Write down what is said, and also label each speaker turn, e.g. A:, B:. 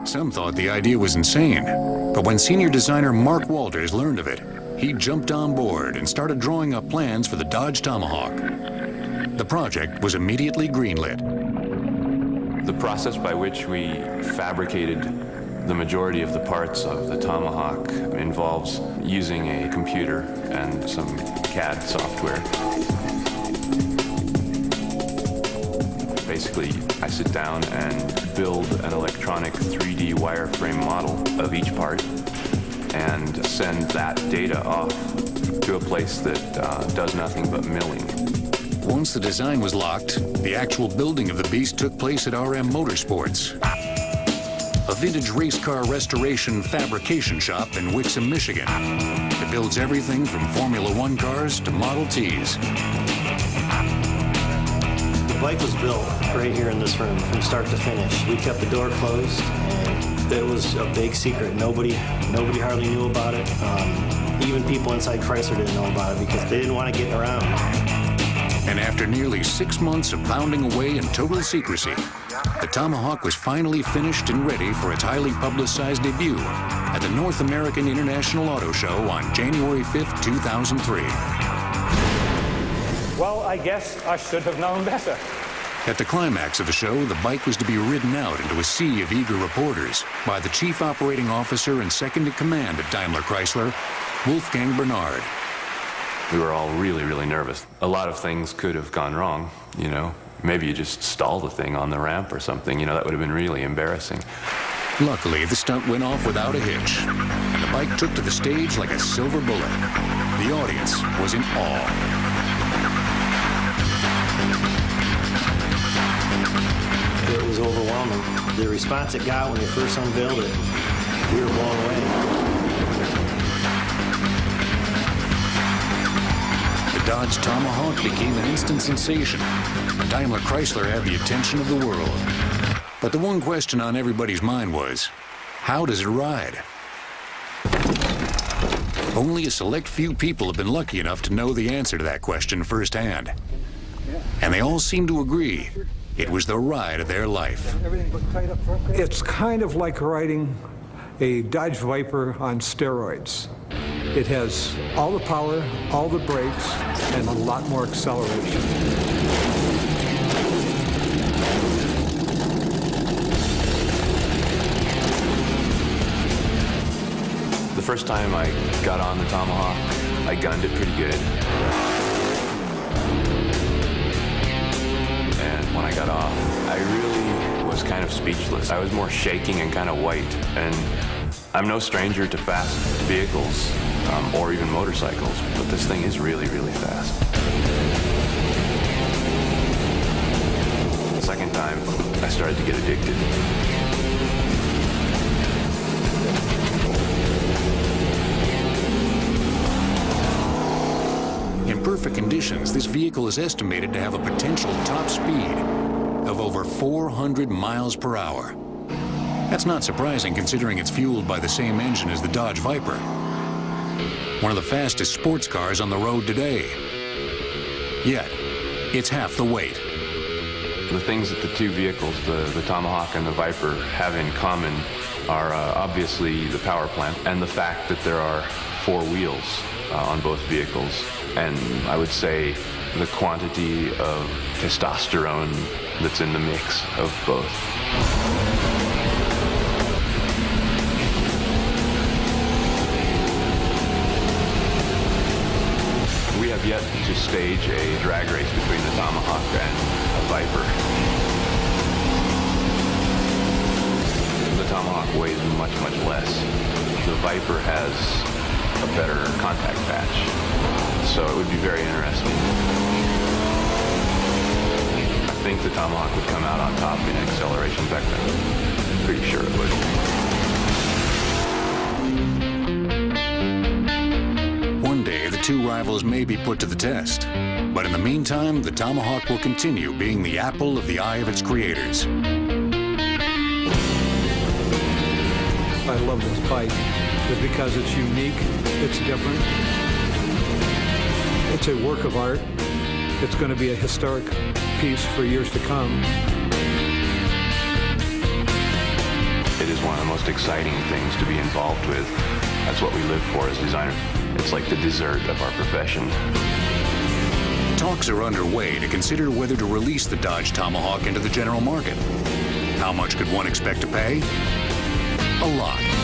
A: Some thought the idea was insane, but when senior designer Mark Walters learned of it, he jumped on board and started drawing up plans for the Dodge Tomahawk. The project was immediately greenlit.
B: The process by which we fabricated the majority of the parts of the Tomahawk involves using a computer and some CAD software. Basically, I sit down and build an electronic 3D wireframe model of each part and send that data off to a place that does nothing but milling.
A: Once the design was locked, the actual building of the beast took place at RM Motorsports, a vintage race car restoration fabrication shop in Wixom, Michigan. It builds everything from Formula One cars to Model Ts.
C: The bike was built right here in this room from start to finish. We kept the door closed, and it was a big secret. Nobody hardly knew about it. Even people inside Chrysler didn't know about it because they didn't want to get around.
A: And after nearly 6 months of pounding away in total secrecy, the Tomahawk was finally finished and ready for its highly publicized debut at the North American International Auto Show on January 5th, 2003.
D: Well, I guess I should have known better.
A: At the climax of the show, the bike was to be ridden out into a sea of eager reporters by the chief operating officer and second in command at Daimler Chrysler, Wolfgang Bernard.
B: We were all really, really nervous. A lot of things could have gone wrong, you know. Maybe you just stall the thing on the ramp or something, you know, that would have been really embarrassing.
A: Luckily, the stunt went off without a hitch, and the bike took to the stage like a silver bullet. The audience was in awe.
C: It was overwhelming. The response it got when they first unveiled it, we were blown away.
A: The Dodge Tomahawk became an instant sensation. Daimler Chrysler had the attention of the world. But the one question on everybody's mind was, how does it ride? Only a select few people have been lucky enough to know the answer to that question firsthand. And they all seem to agree it was the ride of their life.
E: It's kind of like riding a Dodge Viper on steroids. It has all the power, all the brakes, and a lot more acceleration.
B: The first time I got on the Tomahawk, I gunned it pretty good. And when I got off, I really was kind of speechless. I was more shaking and kind of white. And I'm no stranger to fast vehicles or even motorcycles, but this thing is really, really fast. The second time, I started to get addicted.
A: In perfect conditions, this vehicle is estimated to have a potential top speed of over 400 miles per hour. That's not surprising considering it's fueled by the same engine as the Dodge Viper, one of the fastest sports cars on the road today. Yet, it's half the weight.
B: The things that the two vehicles, the Tomahawk and the Viper, have in common are obviously the power plant and the fact that there are 4 wheels on both vehicles. And I would say the quantity of testosterone that's in the mix of both. We have yet to stage a drag race between the Tomahawk and a Viper. The Tomahawk weighs much, much less. The Viper has a better contact patch, so it would be very interesting. I think the Tomahawk would come out on top in acceleration vector. Pretty sure it would.
A: One day, the two rivals may be put to the test. But in the meantime, the Tomahawk will continue being the apple of the eye of its creators.
E: I love this bike because it's unique, it's different, it's a work of art. It's going to be a historic piece for years to come.
B: It is one of most exciting things to be involved with. That's what we live for as designers. It's like the dessert of our profession.
A: Talks are underway to consider whether to release the Dodge Tomahawk into the general market. How much could one expect to pay? A lot.